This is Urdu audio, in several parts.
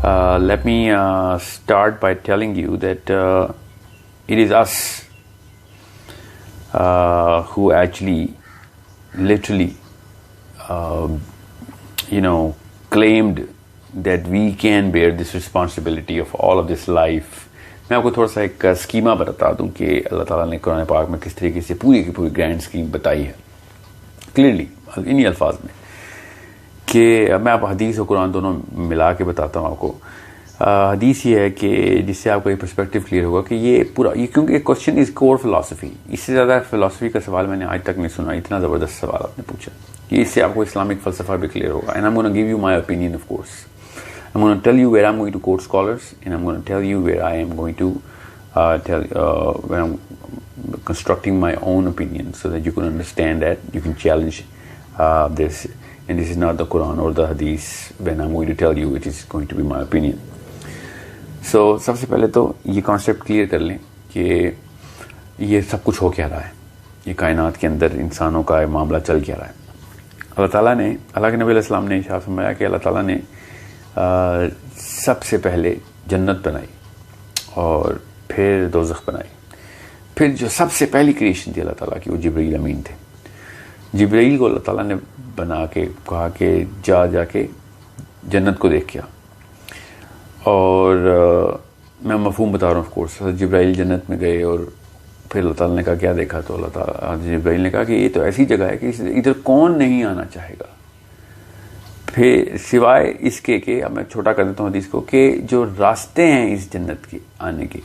Let me start by telling you that it is us who actually literally claimed that we can bear this responsibility of all of this life. میں آپ کو تھوڑا سا ایک اسکیما بتا دوں کہ اللہ تعالیٰ نے قرآن پاک میں کس طریقے سے پوری کی پوری گرینڈ اسکیم بتائی ہے کلیئرلی انہی الفاظ میں، کہ میں آپ حدیث اور قرآن دونوں ملا کے بتاتا ہوں آپ کو. حدیث یہ ہے کہ جس سے آپ کو یہ پرسپیکٹیو کلیئر ہوگا کہ یہ پورا کیونکہ کوشچن از کور فلاسفی، اس سے زیادہ فلاسفی کا سوال میں نے آج تک نہیں سنا. اتنا زبردست سوال آپ نے پوچھا کہ اس سے آپ کو اسلامک فلسفہ بھی کلیئر ہوگا. And I am gonna give you my opinion of course. I'm going to tell you where I'm going to quote scholars, and I'm going to tell you where I am going to when I'm constructing my own opinion, so that you can understand that you can challenge this. And this is not the Quran or the Hadith. When I'm going to tell you, it is going to be my opinion. So سب سے پہلے تو یہ کانسیپٹ کلیئر کر لیں کہ یہ سب کچھ ہو کیا رہا ہے، یہ کائنات کے اندر انسانوں کا معاملہ چل کیا رہا ہے. اللہ تعالیٰ نے، اللہ کے نبی علیہ السلام نے ارشاد فرمایا کہ اللہ تعالیٰ نے سب سے پہلے جنت بنائی اور پھر دوزخ بنائی. پھر جو سب سے پہلی کریشن تھی اللہ تعالیٰ کی وہ جبرائیل امین تھے. جبرائیل کو اللہ تعالیٰ نے بنا کے کہا کہ جا کے جنت کو دیکھ کے آ. اور میں مفہوم بتا رہا ہوں آف کورس. جبرائیل جنت میں گئے اور پھر اللہ تعالیٰ نے کہا کیا دیکھا؟ تو اللہ تعالیٰ جبرائیل نے کہا کہ یہ تو ایسی جگہ ہے کہ ادھر کون نہیں آنا چاہے گا، پھر سوائے اس کے کہ اب میں چھوٹا کر دیتا ہوں حدیث کو، کہ جو راستے ہیں اس جنت کے آنے کے،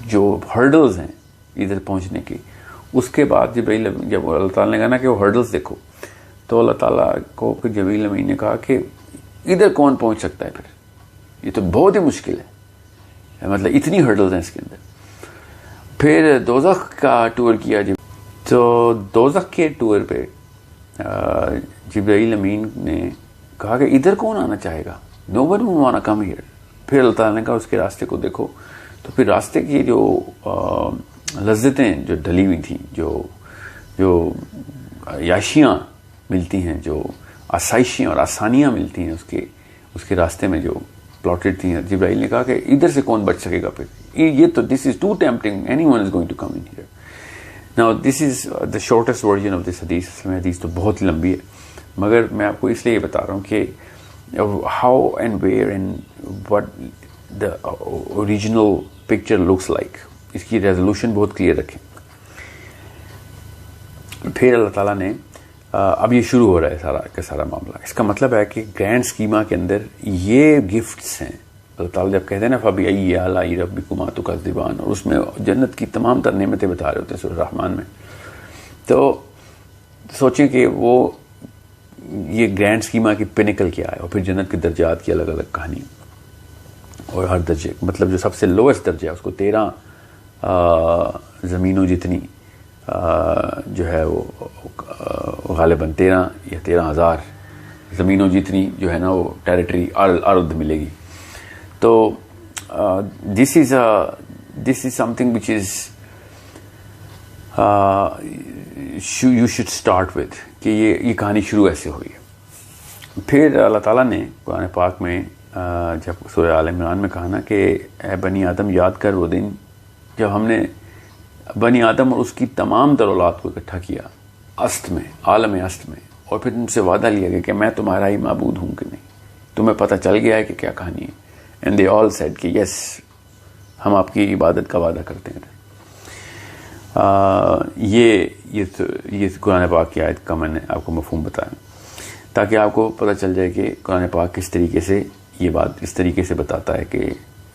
جو ہرڈلز ہیں ادھر پہنچنے کے. اس کے بعد جبرائیل جب اللہ تعالیٰ نے کہا نا کہ وہ ہرڈلز دیکھو، تو اللہ تعالیٰ کو پھر جبرائیل امین نے کہا کہ ادھر کون پہنچ سکتا ہے، پھر یہ تو بہت ہی مشکل ہے، مطلب اتنی ہرڈلز ہیں اس کے اندر. پھر دوزخ کا ٹور کیا تو دوزخ کے ٹور پہ جبرائیل امین نے کہا کہ ادھر کون آنا چاہے گا، no one would want to come here. پھر اللہ تعالیٰ نے کہا اس کے راستے کو دیکھو. تو پھر راستے کی جو لذتیں جو ڈلی ہوئی تھیں، جو عیاشیاں ملتی ہیں، جو آسائشیں اور آسانیاں ملتی ہیں اس کے راستے میں جو پلاٹڈ تھیں، جبرائیل نے کہا کہ ادھر سے کون بچ سکے گا. پھر یہ تو this is too tempting, anyone is going to come in here. Now this is the shortest version of this حدیث. اس میں حدیث تو بہت ہی لمبی ہے، مگر میں آپ کو اس لیے یہ بتا رہا ہوں کہ how and where and what the original picture looks like. اس کی ریزولوشن بہت کلیئر رکھیں. پھر اللہ تعالیٰ نے اب یہ شروع ہو رہا ہے سارا کا سارا معاملہ. اس کا مطلب ہے کہ گرینڈ اسکیما کے اندر یہ گفٹس ہیں. اللہ تعالیٰ جب کہتے ہیں نا فَبِأَيِّ آلَاءِ رَبِّكُمَا تُكَذِّبَانِ، اور اس میں جنت کی تمام تر نعمتیں بتا رہے ہوتے ہیں سورہ الرحمن میں. تو سوچیں کہ وہ یہ گرینڈ اسکیما کی پینیکل کیا ہے، اور پھر جنت کے درجات کی الگ الگ کہانی، اور ہر درجے مطلب جو سب سے لوئسٹ درجہ ہے اس کو 13 زمینوں جتنی جو ہے وہ غالباً 13 یا 13,000 زمینوں جتنی جو ہے نا وہ ٹیریٹری ارض ملے گی. تو this is something which is you should start with, کہ یہ کہانی شروع ایسے ہوئی ہے. پھر اللہ تعالیٰ نے قرآن پاک میں جب سورہ آل عمران میں کہا نا کہ اے بنی آدم یاد کر وہ دن جب ہم نے بنی آدم اور اس کی تمام تر اولاد کو اکٹھا کیا است میں، عالم است میں، اور پھر تم سے وعدہ لیا گیا کہ میں تمہارا ہی معبود ہوں کہ نہیں. تمہیں پتہ چل گیا ہے کہ کیا کہانی ہے. اینڈ دے آل سیڈ کہ یس، ہم آپ کی عبادت کا وعدہ کرتے ہیں. یہ قرآن پاک کی آیت کا میں نے آپ کو مفہوم بتایا تاکہ آپ کو پتہ چل جائے کہ قرآن پاک کس طریقے سے یہ بات اس طریقے سے بتاتا ہے. کہ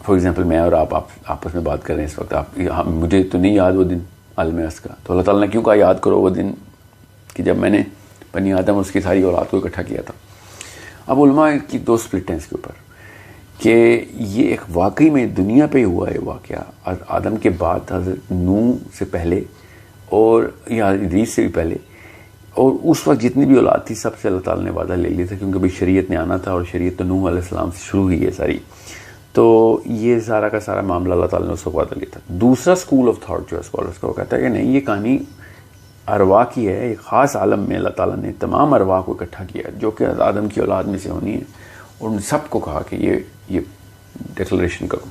فار ایگزامپل میں اور آپ آپس میں بات کر رہے ہیں اس وقت، مجھے تو نہیں یاد وہ دن عالم است کا، تو اللہ تعالیٰ نے کیوں کہا یاد کرو وہ دن کہ جب میں نے بنی آدم اور اس کی ساری اولاد کو اکٹھا کیا تھا. اب علماء کی دو سپلٹ ہیں اس کے اوپر کہ یہ ایک واقعی میں دنیا پہ ہوا ہے واقعہ، آدم کے بعد حضرت نوح سے پہلے اور یا ادریس سے بھی پہلے، اور اس وقت جتنی بھی اولاد تھی سب سے اللہ تعالیٰ نے وعدہ لے لیا تھا، کیونکہ بھی شریعت نے آنا تھا اور شریعت تو نوح علیہ السلام سے شروع ہوئی ہے ساری. تو یہ سارا کا سارا معاملہ اللہ تعالیٰ نے اس وقت وعدہ لیا تھا. دوسرا اسکول آف تھاٹ جو ہے اسکالرس کا وہ کہتا ہے کہ نہیں، یہ کہانی ارواح کی ہے. ایک خاص عالم میں اللہ تعالیٰ نے تمام ارواح کو اکٹھا کیا جو کہ آدم کی اولاد میں سے ہونی ہے، اور ان سب کو کہا کہ یہ ڈکلریشن کرو.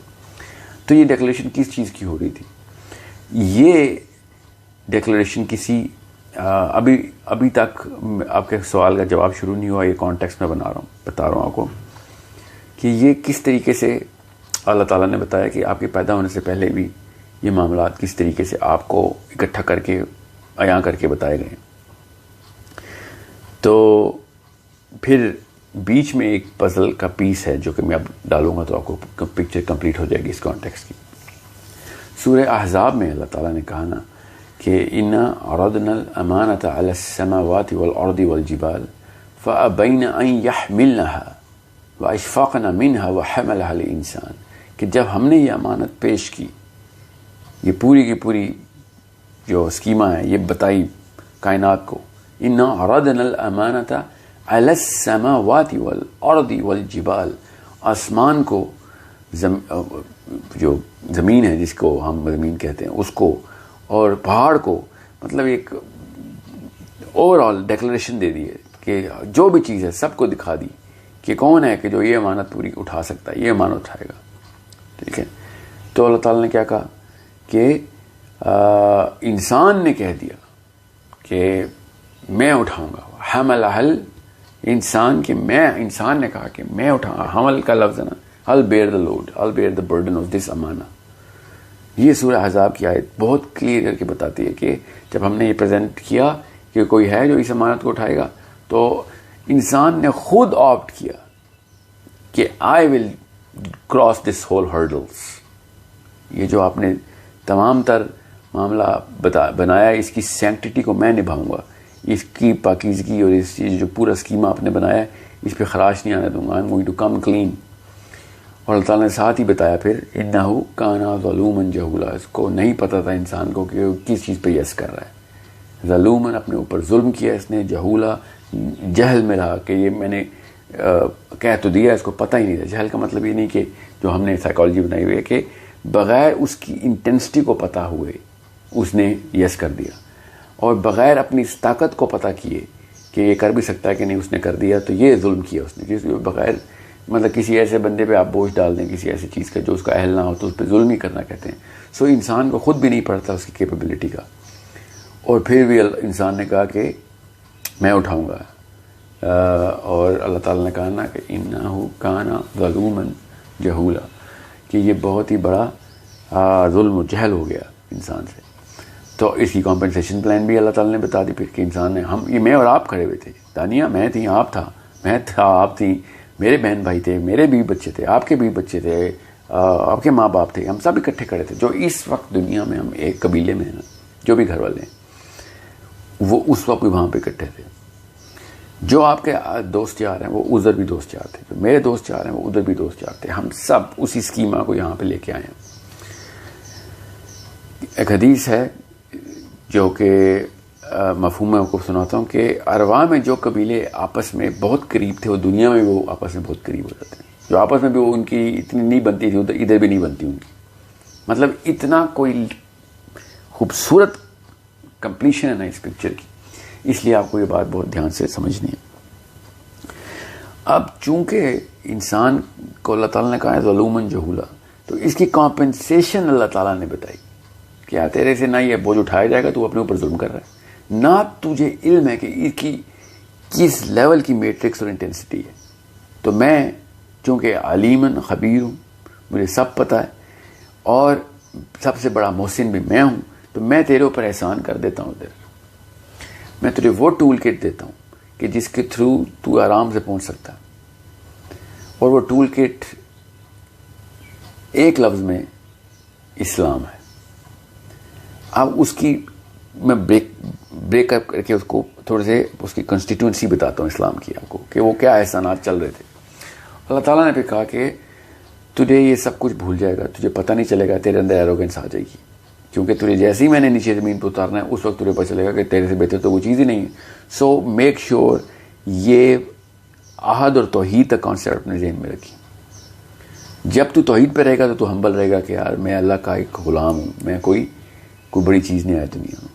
تو یہ ڈکلریشن کس چیز کی ہو رہی تھی؟ یہ ڈکلریشن کسی ابھی تک آپ کے سوال کا جواب شروع نہیں ہوا, یہ کانٹیکسٹ میں بتا رہا ہوں آپ کو کہ یہ کس طریقے سے اللہ تعالیٰ نے بتایا کہ آپ کے پیدا ہونے سے پہلے بھی یہ معاملات کس طریقے سے آپ کو اکٹھا کر کے عیاں کر کے بتائے گئے. تو پھر بیچ میں ایک پزل کا پیس ہے جو کہ میں اب ڈالوں گا تو آپ کو پکچر کمپلیٹ ہو جائے گی اس کانٹیکسٹ کی. سورہ احزاب میں اللہ تعالیٰ نے کہا نا کہ انا عرضنا الامانۃ علی السماوات والارض والجبال فابین ان یحملنها واشفقن منها وحملها الانسان, کہ جب ہم نے یہ امانت پیش کی, یہ پوری کی پوری جو اسکیما ہے یہ بتائی کائنات کو, انا عرضنا الامانۃ علی السماوات والارض والجبال, آسمان کو جو زمین ہے جس کو ہم زمین کہتے ہیں اس کو, اور پہاڑ کو, مطلب ایک اوور آل ڈیکلریشن دے دی ہے کہ جو بھی چیز ہے سب کو دکھا دی کہ کون ہے کہ جو یہ امانت پوری اٹھا سکتا ہے, یہ امانت اٹھائے گا. ٹھیک ہے, تو اللہ تعالیٰ نے کیا کہا کہ انسان نے کہہ دیا کہ میں اٹھاؤں گا. حمل انسان انسان نے کہا کہ میں اٹھاؤں گا. حمل کا لفظ ہے نا, I'll bear the load, I'll bear the burden of this امانہ. یہ سورہ احزاب کی آیت بہت کلیئر کر کے بتاتی ہے کہ جب ہم نے یہ پریزنٹ کیا کہ کوئی ہے جو اس امانت کو اٹھائے گا, تو انسان نے خود آپٹ کیا کہ I will cross this whole hurdles. یہ جو آپ نے تمام تر معاملہ بنایا, اس کی سینکٹیٹی کو میں نبھاؤں گا, اس کی پاکیزگی اور اس چیز جو پورا اسکیما آپ نے بنایا ہے اس پہ خراش نہیں آنے دوں گا. I'm going to come clean. اور اللہ تعالیٰ نے ساتھ ہی بتایا پھر انہو کانا ظلومن جہولا, اس کو نہیں پتہ تھا انسان کو کہ وہ کس چیز پہ یس کر رہا ہے. ظلومن, اپنے اوپر ظلم کیا اس نے, جہولا, جہل میں رہا کہ یہ میں نے کہہ تو دیا, اس کو پتہ ہی نہیں تھا. جہل کا مطلب یہ نہیں کہ جو ہم نے سائیکالوجی بنائی ہوئی ہے کہ بغیر اس کی انٹینسٹی کو پتہ ہوئے اس نے یس کر دیا, اور بغیر اپنی اس طاقت کو پتہ کیے کہ یہ کر بھی سکتا ہے کہ نہیں اس نے کر دیا, تو یہ ظلم کیا اس نے. جس بغیر مطلب کسی ایسے بندے پہ آپ بوجھ ڈال دیں کسی ایسی چیز کا جو اس کا اہل نہ ہو, تو اس پہ ظلم ہی کرنا کہتے ہیں. سو انسان کو خود بھی نہیں پڑتا اس کی کیپیبلٹی کا, اور پھر بھی انسان نے کہا کہ میں اٹھاؤں گا. اور اللہ تعالیٰ نے کہا نا کہ انہو کانا ظلومن جہولا, کہ یہ بہت ہی بڑا ظلم و جہل ہو گیا انسان سے. تو اس کی کمپنسیشن پلان بھی اللہ تعالیٰ نے بتا دی پھر کہ انسان نے, یہ میں اور آپ کھڑے ہوئے تھے, دانیہ میں تھی, آپ تھا, میں تھا, آپ تھیں, میرے بہن بھائی تھے, میرے بھی بچے تھے, آپ کے بھی بچے تھے, آپ کے ماں باپ تھے, ہم سب اکٹھے کھڑے تھے. جو اس وقت دنیا میں ہم ایک قبیلے میں ہیں, جو بھی گھر والے ہیں وہ اس وقت بھی وہاں پہ اکٹھے تھے. جو آپ کے دوست یار ہیں وہ ادھر بھی دوست یار تھے, جو میرے دوست یار ہیں وہ ادھر بھی دوست یار تھے. ہم سب اسی اسکیما کو یہاں پہ لے کے آئے ہیں. ایک حدیث ہے جو کہ مفہوم میں آپ کو سناتا ہوں کہ ارواح میں جو قبیلے آپس میں بہت قریب تھے وہ دنیا میں وہ آپس میں بہت قریب ہو جاتے ہیں. جو آپس میں بھی وہ ان کی اتنی نہیں بنتی تھی ادھر بھی نہیں بنتی ان کی. مطلب اتنا کوئی خوبصورت کمپلیشن ہے نا اس پکچر کی, اس لیے آپ کو یہ بات بہت دھیان سے سمجھنی ہے. اب چونکہ انسان کو اللہ تعالیٰ نے کہا ہے ظلومن جہولا, تو اس کی کمپنسیشن اللہ تعالیٰ نے بتائی کہ تیرے سے نہ یہ بوجھ اٹھایا جائے گا, تو اپنے اوپر ظلم کر رہا ہے, نہ تجھے علم ہے کہ اس کی کس لیول کی میٹرکس اور انٹینسٹی ہے. تو میں چونکہ علیمن خبیر ہوں, مجھے سب پتہ ہے, اور سب سے بڑا محسن بھی میں ہوں, تو میں تیرے اوپر احسان کر دیتا ہوں. میں تجھے وہ ٹول کٹ دیتا ہوں کہ جس کے تھرو تو آرام سے پہنچ سکتا, اور وہ ٹول کٹ ایک لفظ میں اسلام ہے. اب اس کی میں بریک اپ کر کے اس کو تھوڑے سے اس کی کنسٹیٹوئنسی بتاتا ہوں اسلام کی آپ کو, کہ وہ کیا احسانات چل رہے تھے. اللہ تعالیٰ نے پھر کہا کہ تجھے یہ سب کچھ بھول جائے گا, تجھے پتہ نہیں چلے گا, تیرے اندر ایروگنس آ جائے گی, کیونکہ تجھے جیسے ہی میں نے نیچے زمین پہ اتارنا ہے اس وقت تجھے پتہ چلے گا کہ تیرے سے بہتر تو وہ چیز ہی نہیں ہے. سو میک شیور یہ احد اور توحید کا کانسیپٹ اپنے ذہن میں رکھی. جب تو توحید پہ رہے گا تو ہمبل رہے گا کہ یار میں اللہ کا ایک غلام ہوں, میں کوئی بڑی چیز نہیں آئی دنیا میں.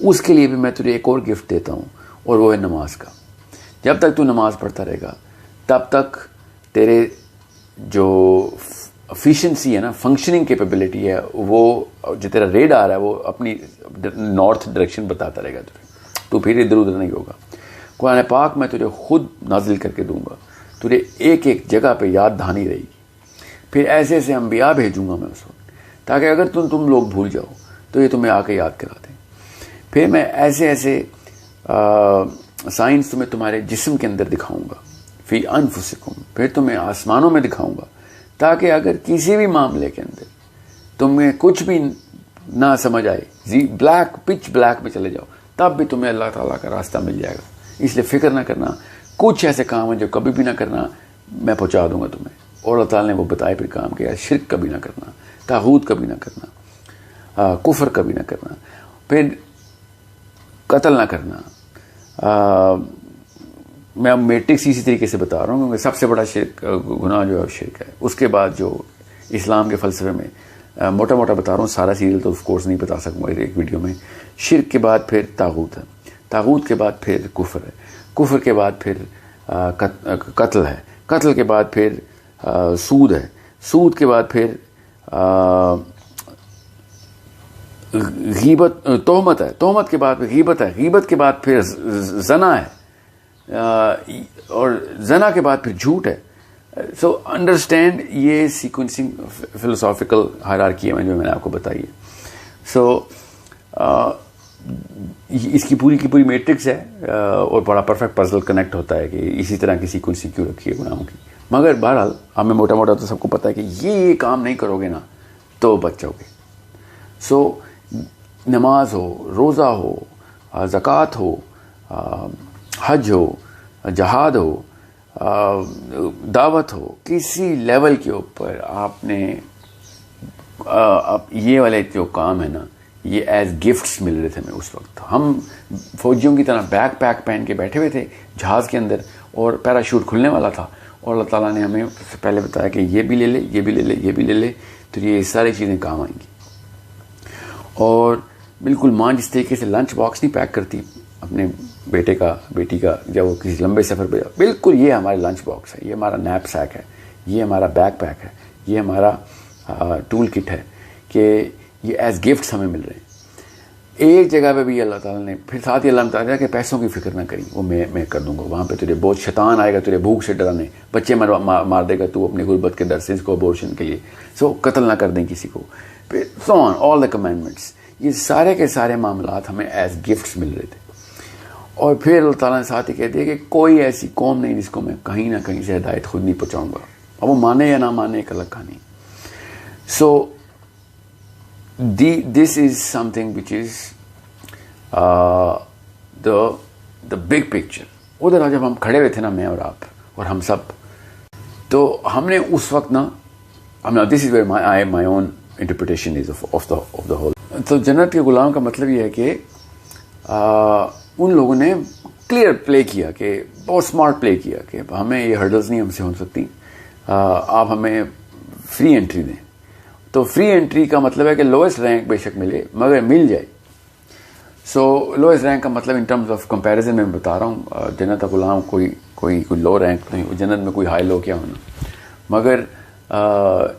اس کے لیے بھی میں تجھے ایک اور گفٹ دیتا ہوں, اور وہ ہے نماز کا. جب تک تو نماز پڑھتا رہے گا تب تک تیرے جو افیشنسی ہے نا, فنکشننگ کیپیبلٹی ہے, وہ جو تیرا ریڈ آ رہا ہے وہ اپنی نارتھ ڈائریکشن بتاتا رہے گا تجھے, تو پھر ادھر ادھر نہیں ہوگا. قرآن پاک میں تجھے خود نازل کر کے دوں گا, تجھے ایک ایک جگہ پہ یاد دہانی رہے گی. پھر ایسے ایسے انبیاء بھیجوں گا میں اس وقت, تاکہ اگر تم لوگ بھول جاؤ تو یہ تمہیں آ کے یاد کرا دیں. پھر میں ایسے ایسے سائنس تمہیں تمہارے جسم کے اندر دکھاؤں گا, فی انفسکم, پھر تمہیں آسمانوں میں دکھاؤں گا, تاکہ اگر کسی بھی معاملے کے اندر تمہیں کچھ بھی نہ سمجھ آئے, بلیک پچ بلیک میں چلے جاؤ, تب بھی تمہیں اللہ تعالیٰ کا راستہ مل جائے گا. اس لیے فکر نہ کرنا, کچھ ایسے کام ہیں جو کبھی بھی نہ کرنا, میں پہنچا دوں گا تمہیں. اور اللہ تعالیٰ نے وہ بتائے پھر کام کیا, شرک کبھی نہ کرنا, طاغوت کبھی نہ کرنا, کفر کبھی نہ کرنا, پھر قتل نہ کرنا. میں اب میٹرکس اسی طریقے سے بتا رہا ہوں, کیونکہ سب سے بڑا شرک گناہ جو ہے شرک ہے. اس کے بعد جو اسلام کے فلسفے میں موٹا موٹا بتا رہا ہوں, سارا سیریل تو آف کورس نہیں بتا سکوں گا ایک ویڈیو میں. شرک کے بعد پھر طاغوت ہے, طاغوت کے بعد پھر کفر ہے, کفر کے بعد پھر قتل ہے, قتل کے بعد پھر سود ہے, سود کے بعد پھر غیبت, تہمت ہے, تہمت کے بعد پھر غیبت ہے, غیبت کے بعد پھر زنا ہے, اور زنا کے بعد پھر جھوٹ ہے. سو انڈرسٹینڈ, یہ سیکوینسنگ فلسافیکل ہائرارکی ہے جو میں نے آپ کو بتائی ہے. سو اس کی پوری میٹرکس ہے, اور بڑا پرفیکٹ پزل کنیکٹ ہوتا ہے کہ اسی طرح کی سیکوینسنگ کیوں رکھی ہے گناہوں کی. مگر بہرحال ہمیں موٹا موٹا تو سب کو پتہ ہے کہ یہ کام نہیں کرو گے نا تو بچ جاؤ گے. سو نماز ہو, روزہ ہو, زکوٰۃ ہو, حج ہو, جہاد ہو, دعوت ہو, کسی لیول کے اوپر آپ نے یہ والے جو کام ہے نا, یہ ایز گفٹس مل رہے تھے. میں اس وقت ہم فوجیوں کی طرح بیک پیک پہن کے بیٹھے ہوئے تھے جہاز کے اندر, اور پیراشوٹ کھلنے والا تھا, اور اللہ تعالیٰ نے ہمیں پہلے بتایا کہ یہ بھی لے لے, یہ بھی لے لے, یہ بھی لے لے, تو یہ ساری چیزیں کام آئیں گی. اور بالکل ماں جس طریقے سے لنچ باکس نہیں پیک کرتی اپنے بیٹے کا بیٹی کا جب وہ کسی لمبے سفر پہ جائے, بالکل یہ ہمارا لنچ باکس ہے, یہ ہمارا نیپ سیک ہے, یہ ہمارا بیک پیک ہے, یہ ہمارا ٹول کٹ ہے, کہ یہ ایز گفٹس ہمیں مل رہے ہیں. ایک جگہ پہ بھی اللہ تعالیٰ نے پھر ساتھ ہی اللہ بتا دیا کہ پیسوں کی فکر نہ کری, وہ میں کر دوں گا. وہاں پہ تجھے بہت شیطان آئے گا تجھے بھوک سے ڈرانے, بچے مار دے گا تو اپنی غربت کے ڈر سے, اس کو ابورشن کے لیے, سو قتل نہ کر دیں کسی کو, پھر سو آن آل دا کمینڈمنٹس. یہ سارے کے سارے معاملات ہمیں ایز گفٹس مل رہے تھے. اور پھر اللہ تعالیٰ نے ساتھ ہی کہہ دیا کہ کوئی ایسی قوم نہیں جس کو میں کہیں نہ کہیں سے ہدایت خود نہیں پہنچاؤں گا. اب وہ مانے یا نہ مانے ایک الگ کہانی. سو this is something which is the big picture. ادھر جب ہم کھڑے ہوئے تھے نا, میں اور آپ اور ہم سب, تو ہم نے اس وقت نا, this is where my own interpretation is of the whole. تو جنت کے غلام کا مطلب یہ ہے کہ ان لوگوں نے کلیئر پلے کیا, کہ بہت اسمارٹ پلے کیا کہ ہمیں یہ ہرڈلز نہیں ہم سے ہو سکتی, آپ ہمیں فری انٹری دیں. تو فری انٹری کا مطلب ہے کہ لوئسٹ رینک بے شک ملے مگر مل جائے. سو لوئسٹ رینک کا مطلب ان ٹرمز آف کمپیریزن میں بتا رہا ہوں, جنت کا غلام کوئی لو رینک نہیں, جنت میں کوئی ہائی لو کیا ہونا. مگر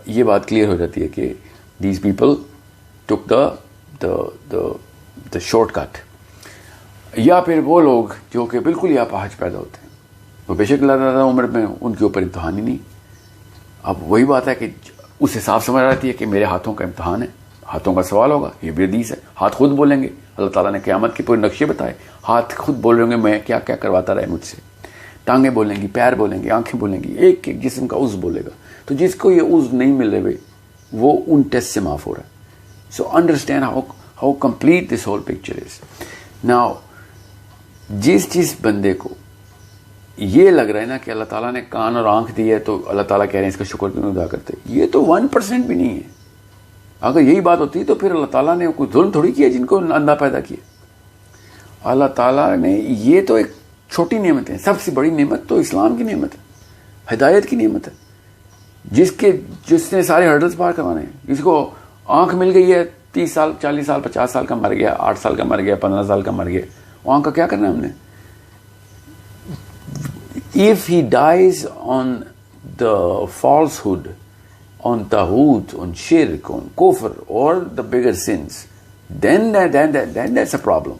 یہ بات کلیئر ہو جاتی ہے کہ these people took the shortcut. یا پھر وہ لوگ جو کہ بالکل ہی اپاہج پیدا ہوتے ہیں, وہ بے شک اللہ تعالیٰ عمر میں ان کے اوپر امتحان ہی نہیں. اب وہی بات ہے کہ اسے صاف سمجھ آتی ہے کہ میرے ہاتھوں کا امتحان ہے, ہاتھوں کا سوال ہوگا. یہ بھی حدیث ہے, ہاتھ خود بولیں گے. اللہ تعالیٰ نے قیامت کے پورے نقشے بتائے, ہاتھ خود بول رہے ہوں گے میں کیا کیا کرواتا رہے مجھ سے. ٹانگیں بولیں گی, پیر بولیں گے, آنکھیں بولیں گی, ایک ایک جسم کا عضو بولے گا. تو جس کو یہ عضو نہیں مل رہے وہ ان ٹیسٹ سے معاف ہو رہا ہے. So understand how complete this whole picture is. Now جس بندے کو یہ لگ رہا ہے نا کہ اللہ تعالیٰ نے کان اور آنکھ دی ہے تو اللہ تعالیٰ کہہ رہے ہیں اس کا شکر کیوں نہیں ادا کرتے, یہ تو 1% بھی نہیں ہے. اگر یہی بات ہوتی تو پھر اللہ تعالیٰ نے کوئی ظلم تھوڑی کیا جن کو اندھا پیدا کیا. اللہ تعالیٰ نے, یہ تو ایک چھوٹی نعمت ہے. سب سے بڑی نعمت تو اسلام کی نعمت ہے, ہدایت کی نعمت ہے, جس نے سارے ہرڈلز پار کروانے ہیں. جس کو آنکھ مل گئی ہے 30 سال 40 سال 50 سال کا مر گیا, 8 سال کا مر گیا, 15 سال کا مر گیا, وہ آنکھ کا کیا کرنا ہے ہم نے. If he dies on the falsehood, on taghut, on shirk, on kufr, or the bigger sins, then that's a problem.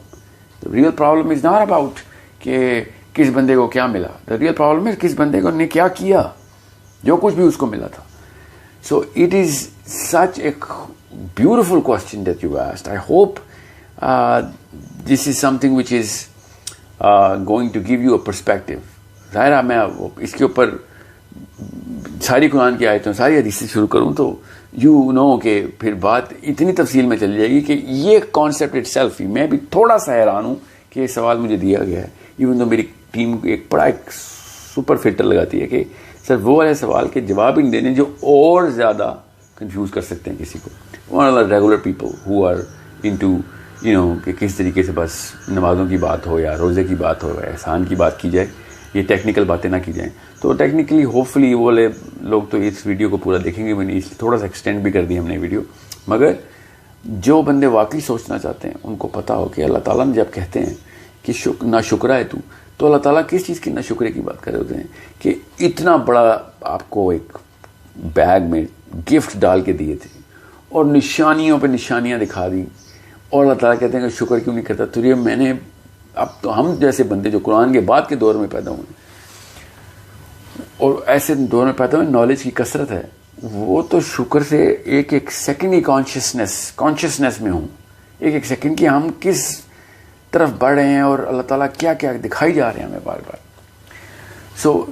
The real problem is not about کہ کس بندے کو کیا ملا. The real problem is کس بندے کو نے کیا کیا جو کچھ بھی اس کو ملا تھا. So it is such a beautiful question that you asked. I hope this is something which is going to give you a perspective. ظاہر ہے میں اس کے اوپر ساری قرآن کی آیتوں ساری حدیثیں شروع کروں تو یو نو کہ پھر بات اتنی تفصیل میں چلی جائے گی کہ یہ کانسیپٹ اٹ سیلف ہی میں بھی تھوڑا سا حیران ہوں کہ یہ سوال مجھے دیا گیا ہے. ایون تو میری ٹیم ایک بڑا ایک سپر فلٹر لگاتی ہے کہ سر وہ والے سوال کے جواب ہی نہیں دینے جو اور زیادہ کنفیوز کر سکتے ہیں کسی کو. One are regular people who are into کہ کس طریقے سے بس نمازوں کی بات ہو یا روزے کی بات ہو یا احسان کی بات کی جائے, یہ ٹیکنیکل باتیں نہ کی جائیں. تو ٹیکنیکلی ہوپ فلی وہ والے لوگ تو اس ویڈیو کو پورا دیکھیں گے. میں نے تھوڑا سا ایکسٹینڈ بھی کر دی ہم نے ویڈیو, مگر جو بندے واقعی سوچنا چاہتے ہیں ان کو پتہ ہو کہ اللہ تعالیٰ نے جب کہتے ہیں کہ نا شکرہ ہے تو اللہ تعالیٰ کس چیز کی نا شکرے کی بات کر رہے ہوتے ہیں کہ اتنا بڑا آپ کو ایک بیگ میں گفٹ ڈال کے دیے تھے اور نشانیوں پہ نشانیاں دکھا دی, اور اللہ تعالیٰ کہتے ہیں کہ شکر کیوں نہیں کرتا. تو یہ میں نے اب تو ہم جیسے بندے جو قرآن کے بعد کے دور میں پیدا ہوئے اور ایسے دور میں پیدا ہوئے نالج کی کثرت ہے, وہ تو شکر سے ایک ایک سیکنڈ ہی کانشیسنیس میں ہوں, ایک ایک سیکنڈ کی ہم کس طرف بڑھ رہے ہیں اور اللہ تعالیٰ کیا کیا دکھائی جا رہے ہیں ہمیں بار بار. سو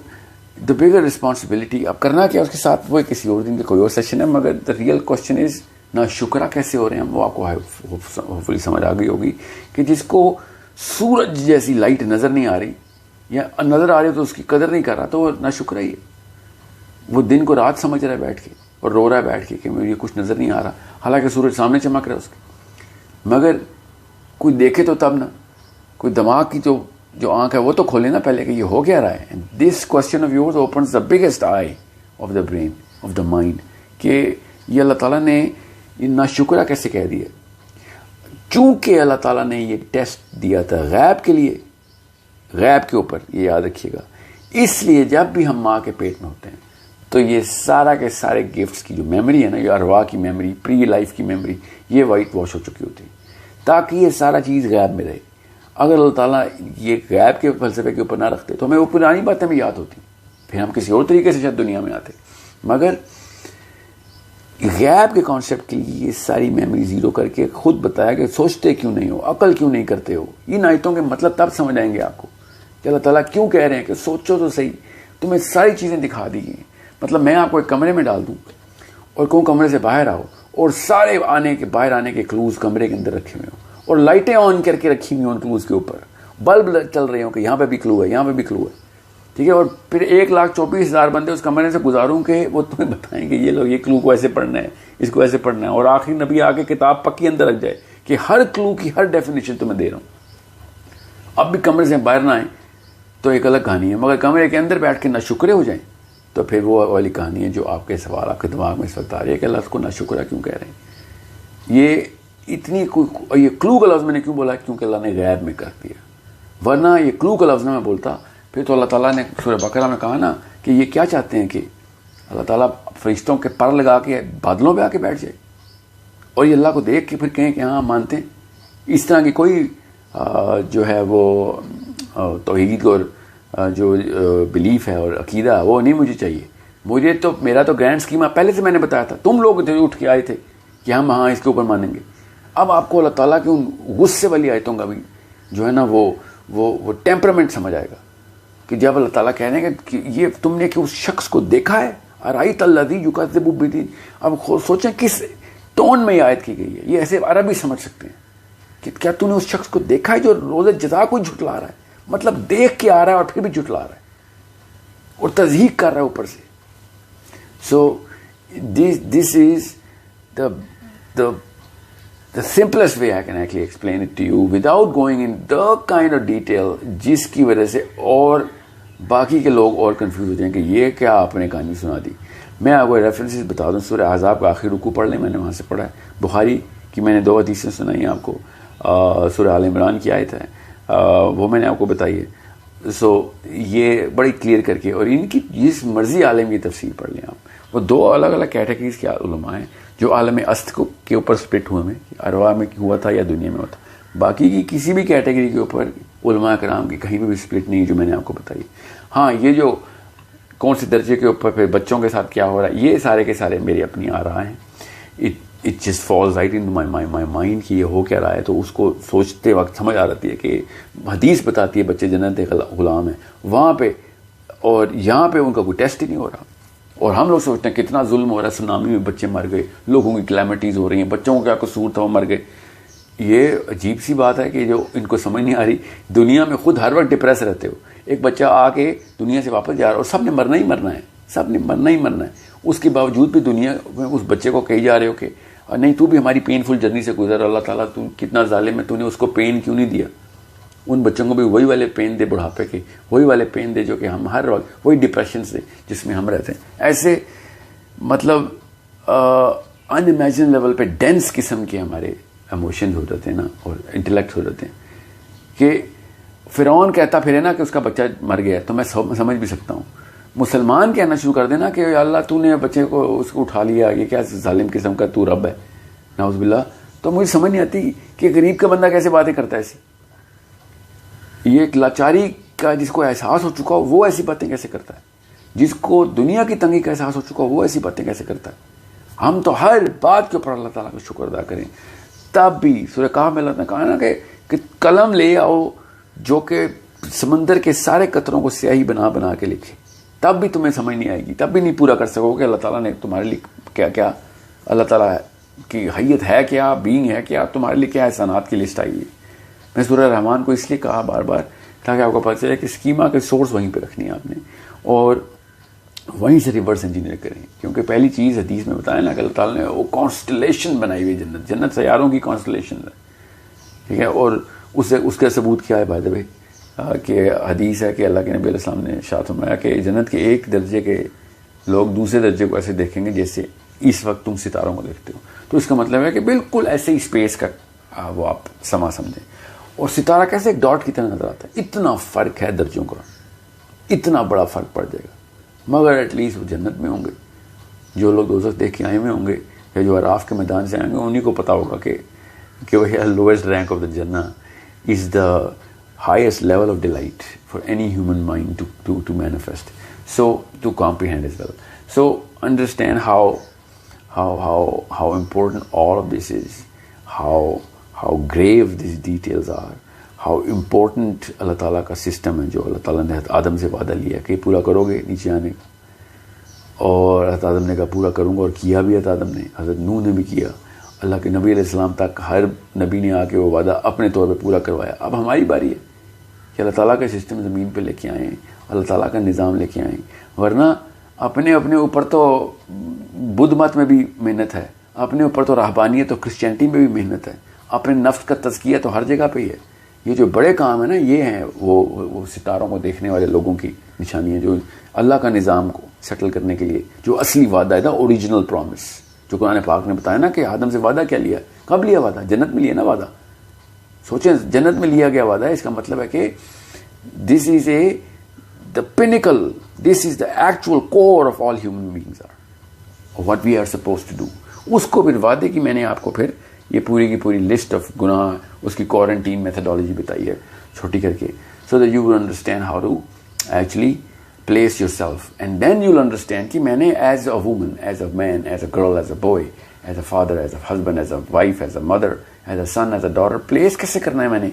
دا بگر رسپانسبلٹی اب کرنا کیا اس کے ساتھ وہ کسی اور دن کا کوئی اور سیشن ہے, مگر دا ریئل کوشچن از نا شکرہ کیسے ہو رہے ہیں. وہ آپ کو ہوپ فلی سمجھ آ گئی ہوگی کہ جس کو سورج جیسی لائٹ نظر نہیں آ رہی یا نظر آ رہی تو اس کی قدر نہیں کر رہا تو وہ نا شکرہ ہی ہے. وہ دن کو رات سمجھ رہا ہے بیٹھ کے اور رو رہا ہے بیٹھ کے کہ مجھے کچھ نظر نہیں آ رہا, حالانکہ سورج سامنے چمک رہا ہے اس کے. مگر کوئی دیکھے تو تب نا, کوئی دماغ کی جو آنکھ ہے وہ تو کھولے نا پہلے کہ یہ ہو کیا رہا ہے. This question of yours opens the biggest I of the brain of the mind کہ یہ اللہ تعالیٰ نے نا شکرہ کیسے کہہ دیا. چونکہ اللہ تعالیٰ نے یہ ٹیسٹ دیا تھا غیب کے لیے, غیب کے اوپر, یہ یاد رکھیے گا. اس لیے جب بھی ہم ماں کے پیٹ میں ہوتے ہیں تو یہ سارا کے سارے گفٹس کی جو میموری ہے نا, یہ ارواح کی میموری, پری لائف کی میموری, یہ وائٹ واش ہو چکی ہوتی ہے تاکہ یہ سارا چیز غیب میں رہے. اگر اللہ تعالیٰ یہ غیب کے فلسفے کے اوپر نہ رکھتے تو ہمیں وہ پرانی باتیں بھی یاد ہوتی, پھر ہم کسی اور طریقے سے شاید دنیا میں آتے. مگر غیب کے کانسیپٹ کے لیے یہ ساری میموری زیرو کر کے خود بتایا کہ سوچتے کیوں نہیں ہو, عقل کیوں نہیں کرتے ہو. ان آیتوں کے مطلب تب سمجھ آئیں گے آپ کو کہ اللہ تعالیٰ کیوں کہہ رہے ہیں کہ سوچو تو صحیح, تمہیں ساری چیزیں دکھا دی گئی. مطلب میں آپ کو ایک کمرے میں ڈال دوں اور کہوں کمرے سے باہر آؤ اور سارے باہر آنے کے کلوز کمرے کے اندر رکھے ہوئے ہوں اور لائٹیں آن کر کے رکھی ہوئی ہوں کلوز کے اوپر, بلب چل رہے ہوں کہ یہاں پہ بھی کلو ہے, یہاں پہ بھی کلو ہے, ٹھیک ہے. اور پھر 1,24,000 بندے اس کمرے سے گزاروں کہ وہ تمہیں بتائیں کہ یہ لوگ یہ کلو کو ایسے پڑھنا ہے, اس کو ایسے پڑھنا ہے, اور آخری نبی آ کے کتاب پکی اندر رکھ جائے کہ ہر کلو کی ہر ڈیفینیشن تمہیں دے رہا ہوں. اب بھی کمرے سے باہر نہ آئیں تو ایک الگ کہانی ہے, مگر کمرے کے اندر بیٹھ کے نہ شکرے ہو جائیں تو پھر وہ والی کہانی ہے جو آپ کے سوال آپ کے دماغ میں اس وقت آ رہی ہے کہ اللہ کو نہ شکرہ کیوں کہہ رہے ہیں. یہ اتنی یہ کلو کا لفظ میں نے کیوں بولا کیونکہ اللہ نے غیب میں کر دیا, ورنہ یہ کلو کا لفظ میں بولتا پھر تو اللہ تعالیٰ نے سورہ بقرہ میں کہا نا کہ یہ کیا چاہتے ہیں کہ اللہ تعالیٰ فرشتوں کے پر لگا کے بادلوں پہ آ کے بیٹھ جائے اور یہ اللہ کو دیکھ کے پھر کہیں کہ ہاں مانتے ہیں. اس طرح کی کوئی جو ہے وہ توحید اور جو بلیف ہے اور عقیدہ وہ نہیں مجھے چاہیے. مجھے تو میرا تو گرینڈ اسکیما پہلے سے میں نے بتایا تھا, تم لوگ اٹھ کے آئے تھے کہ ہم ہاں اس کے اوپر مانیں گے. اب آپ کو اللہ تعالیٰ کی ان غصے والی آیتوں کا بھی جو ہے نا وہ ٹیمپرمنٹ سمجھ آئے گا کہ جب اللہ تعالیٰ کہہ رہے ہیں کہ یہ تم نے کہ اس شخص کو دیکھا ہے, ارائیت الذی یکذب بالدین. اب سوچیں کس ٹون میں یہ آیت کی گئی ہے. یہ ایسے عربی سمجھ سکتے ہیں کہ کیا تم نے اس شخص کو دیکھا ہے جو روز جزا کو جھٹلا رہا ہے, مطلب دیکھ کے آ رہا ہے اور پھر بھی جھٹلا رہا ہے اور تضحیق کر رہا ہے اوپر سے. سو دس از the simplest way I can actually explain it to you without going in the kind of detail جس کی وجہ سے اور باقی کے لوگ اور کنفیوز ہو جائیں کہ یہ کیا آپ نے کہانی سنا دی. میں آپ کو ریفرنسز بتا دوں, سورہ احزاب کا آخری رکوع پڑھ لیں, میں نے وہاں سے پڑھا ہے. بخاری کی میں نے 2 حدیثیں سنائی ہیں آپ کو, سورہ آل عمران کی آیت ہے وہ میں نے آپ کو بتائی ہے. سو یہ بڑی کلیئر کر کے, اور ان کی جس مرضی عالم کی تفسیر پڑھ لیں آپ, وہ دو الگ الگ کیٹیگریز کے علماء ہیں جو عالم است کے اوپر سپلٹ ہوئے ہیں, ارواح میں ہوا تھا یا دنیا میں ہوا تھا. باقی کی کسی بھی کیٹیگری کے اوپر علماء کرام کی کہیں بھی سپلٹ نہیں جو میں نے آپ کو بتائی. ہاں یہ جو کون سے درجے کے اوپر پھر بچوں کے ساتھ کیا ہو رہا ہے, یہ سارے کے سارے میری اپنی آ رہا ہیں. It just falls right in my mind کہ یہ ہو کیا رہا ہے. تو اس کو سوچتے وقت سمجھ آ جاتی ہے کہ حدیث بتاتی ہے بچے جنت غلام ہیں وہاں پہ, اور یہاں پہ ان کا کوئی ٹیسٹ ہی نہیں ہو رہا. اور ہم لوگ سوچتے ہیں کتنا ظلم ہو رہا ہے, سونامی میں بچے مر گئے, لوگوں کی کلیمٹیز ہو رہی ہیں, بچوں کو کیا قصور تھا وہ مر گئے. یہ عجیب سی بات ہے کہ جو ان کو سمجھ نہیں آ رہی. دنیا میں خود ہر وقت ڈپریس رہتے ہو, ایک بچہ آ کے دنیا سے واپس جا رہا ہے اور سب نے مرنا ہی مرنا ہے, سب نے مرنا ہی مرنا ہے. اس کے باوجود بھی دنیا میں اس بچے کو کہی جا رہے ہو کہ نہیں تو بھی ہماری پینفل جرنی سے گزر, اللہ تعالیٰ تو کتنا ظالم ہے, تو نے اس کو پین کیوں نہیں دیا. ان بچوں کو بھی وہی والے پین دے بڑھاپے کے, وہی والے پین دے جو کہ ہم ہر وقت, وہی ڈپریشن سے جس میں ہم رہتے ہیں. ایسے مطلب ان امیجن لیول پہ ڈینس قسم کے ہمارے ایموشنز ہو جاتے ہیں نا, اور انٹلیکٹ ہو جاتے ہیں کہ فرعون کہتا پھرے نا کہ اس کا بچہ مر گیا, تو میں سمجھ بھی سکتا ہوں. مسلمان کہنا شروع کر دینا کہ اللہ تو نے بچے کو اس کو اٹھا لیا, یہ کیا ظالم قسم کا تو رب ہے, نعوذ باللہ. تو مجھے سمجھ نہیں آتی کہ غریب کا بندہ کیسے باتیں کرتا ہے ایسی. یہ ایک لاچاری کا جس کو احساس ہو چکا ہو وہ ایسی باتیں کیسے کرتا ہے, جس کو دنیا کی تنگی کا احساس ہو چکا ہو وہ ایسی باتیں کیسے کرتا ہے. ہم تو ہر بات کے اوپر اللہ تعالیٰ کا شکر ادا کریں. تب بھی سورہ کہف میں اللہ نے کہا نا کہ قلم لے آؤ جو کہ سمندر کے سارے قطروں کو سیاہی بنا بنا کے لکھے, تب بھی تمہیں سمجھ نہیں آئے گی, تب بھی نہیں پورا کر سکو کہ اللہ تعالیٰ نے تمہارے لیے کیا کیا, اللہ تعالیٰ کی حیت ہے کیا, بینگ ہے کیا, تمہارے لیے کیا احسانات کی لسٹ آئی ہے. میں سورہ رحمان کو اس لیے کہا بار بار تاکہ آپ کو پتہ چلے کہ اسکیما کے سورس وہیں پہ رکھنی ہے آپ نے, اور وہیں سے ریورس انجینئر کریں. کیونکہ پہلی چیز حدیث میں بتایا نا کہ اللہ تعالیٰ نے وہ کانسٹلیشن بنائی ہوئی جنت, جنت سیاروں کی کانسٹلیشن ہے, ٹھیک ہے. اور اس کا ثبوت کیا ہے بائی دا وے, کہ حدیث ہے کہ اللہ کے نبی علیہ السلام نے ارشاد فرمایا کہ جنت کے ایک درجے کے لوگ دوسرے درجے کو ایسے دیکھیں گے جیسے اس وقت تم ستاروں کو دیکھتے ہو. تو اس کا مطلب ہے کہ بالکل ایسے ہی اسپیس کا وہ آپ سما سمجھیں. اور ستارہ کیسے ایک ڈاٹ کی طرح نظر آتا ہے. اتنا فرق ہے درجوں کا, اتنا بڑا فرق پڑ جائے گا. مگر ایٹ لیسٹ وہ جنت میں ہوں گے. جو لوگ دوزخ دیکھ کے آئے ہوئے ہوں گے یا جو عراف کے میدان سے آئیں گے انہیں کو پتا ہوگا کہ وہ لوئسٹ رینک آف دا جنہ از دا highest level of delight for any human mind to manifest, so to comprehend as well. So understand how important all of this is, how grave these details are, how important اللہ تعالیٰ کا سسٹم ہے جو اللہ تعالیٰ نے حضرت آدم سے وعدہ لیا کہ پورا کرو گے نیچے آنے کا, اور حضرت آدم نے کہا پورا کروں گا, اور کیا بھی حضرت آدم نے, حضرت نوح نے بھی کیا, اللہ کے نبی علیہ السلام تک ہر نبی نے آ کے وہ وعدہ اپنے طور پہ پورا کروایا. اب ہماری باری ہے کہ اللہ تعالیٰ کا سسٹم زمین پہ لے کے آئیں, اللہ تعالیٰ کا نظام لے کے آئیں. ورنہ اپنے اوپر تو بدھ مت میں بھی محنت ہے, اپنے اوپر تو رہبانیت اور کرسچینٹی میں بھی محنت ہے, اپنے نفس کا تزکیہ تو ہر جگہ پہ ہی ہے. یہ جو بڑے کام ہیں نا یہ ہیں وہ ستاروں کو دیکھنے والے لوگوں کی نشانی ہے جو اللہ کا نظام کو سیٹل کرنے کے لیے جو اصلی وعدہ ہے نا, اوریجنل پرومس جو قرآن پاک نے بتایا نا کہ آدم سے وعدہ کیا لیا, کب لیا وعدہ, جنت میں لیا نا وعدہ. سوچیں جنت میں لیا گیا وعدہ ہے, اس کا مطلب ہے کہ this is the pinnacle, this is the actual core of all human beings are what we are supposed to do. اس کو پھر وعدے کی میں نے آپ کو پھر یہ پوری کی پوری لسٹ آف گناہ, اس کی کوارنٹین میتھڈالوجی بتائی ہے چھوٹی کر کے, so that you will understand how to actually place yourself, and then you will understand کہ میں نے as a woman, as a man, as a girl, as a boy, as a father, as a husband, as a wife, as a mother, as a son, as a daughter, place کیسے کرنا ہے میں نے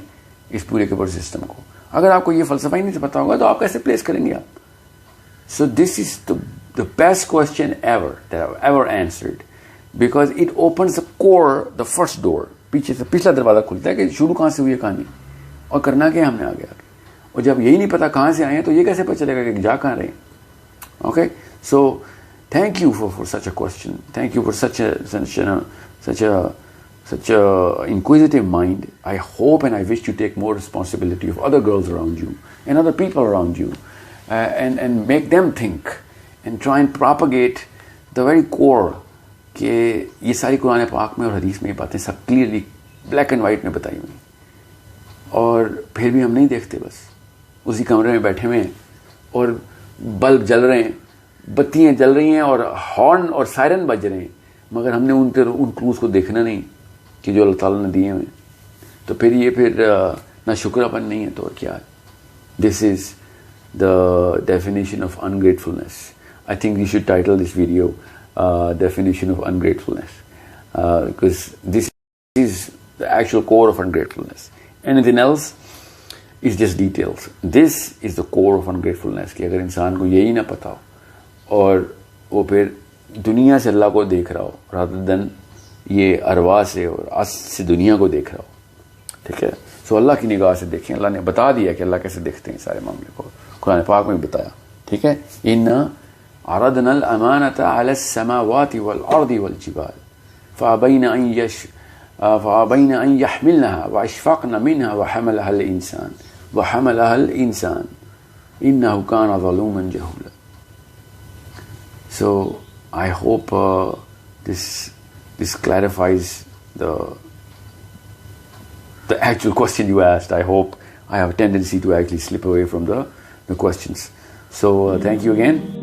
اس پورے کے پورے سسٹم کو. اگر آپ کو یہ فلسفہ ہی نہیں پتا ہوگا تو آپ کیسے پلیس کریں گے آپ. سو دس از the best question ever that I've ever answered, because it opens the core, the first door. پیچھے سے پچھلا دروازہ کھلتا ہے کہ شروع کہاں سے ہوئی ہے کہانی اور کرنا کیا ہم نے آگے. اور جب یہی نہیں پتا کہاں سے آئے ہیں تو یہ کیسے پتہ چلے گا کہ جا کہاں رہے ہیں. Okay, so thank you for such a question. Thank you for such a inquisitive mind. I hope and I wish you take more responsibility of other girls around you and other people around you, and make them think and try and propagate the very core کہ یہ ساری قرآن پاک میں اور حدیث میں یہ باتیں سب کلیئرلی بلیک اینڈ وائٹ میں بتائی ہوئی, اور پھر بھی ہم نہیں دیکھتے. بس اسی کمرے میں بیٹھے ہوئے ہیں اور بلب جل رہے ہیں, بتیاں جل رہی ہیں اور ہارن اور سائرن بج رہے ہیں, مگر ہم نے ان کلوز کو دیکھنا نہیں کہ جو اللہ تعالیٰ نے دیے ہوئے. تو پھر یہ پھر نہ شکراپن نہیں ہے تو اور کیا ہے. دس از the definition of ungratefulness. I think we should title this video definition of ungratefulness, because this is the actual core of ungratefulness. Anything else is just details. This is the core of ungratefulness کہ اگر انسان کو یہی نہ پتا ہو اور وہ پھر دنیا سے اللہ کو دیکھ رہا ہو rather than یہ ارواح سے اور اصل سے دنیا کو دیکھ رہا ہو. ٹھیک ہے, سو اللہ کی نگاہ سے دیکھیں. اللہ نے بتا دیا کہ اللہ کیسے دیکھتے ہیں سارے معاملے کو, قرآن پاک میں بتایا. ٹھیک ہے, اِنَّا عَرَضْنَا الْأَمَانَةَ عَلَى السَّمَاوَاتِ وَالْأَرْضِ وَالْجِبَالِ فَأَبَيْنَ أَن يَحْمِلْنَهَا وَأَشْفَقْنَ مِنْهَا وَحَمَلَهَا الْإِنسَانُ إِنَّهُ كَانَ ظَلُومًا جَهُولًا. So I hope this clarifies the actual question you asked. I hope I have a tendency to actually slip away from the questions. So thank you again.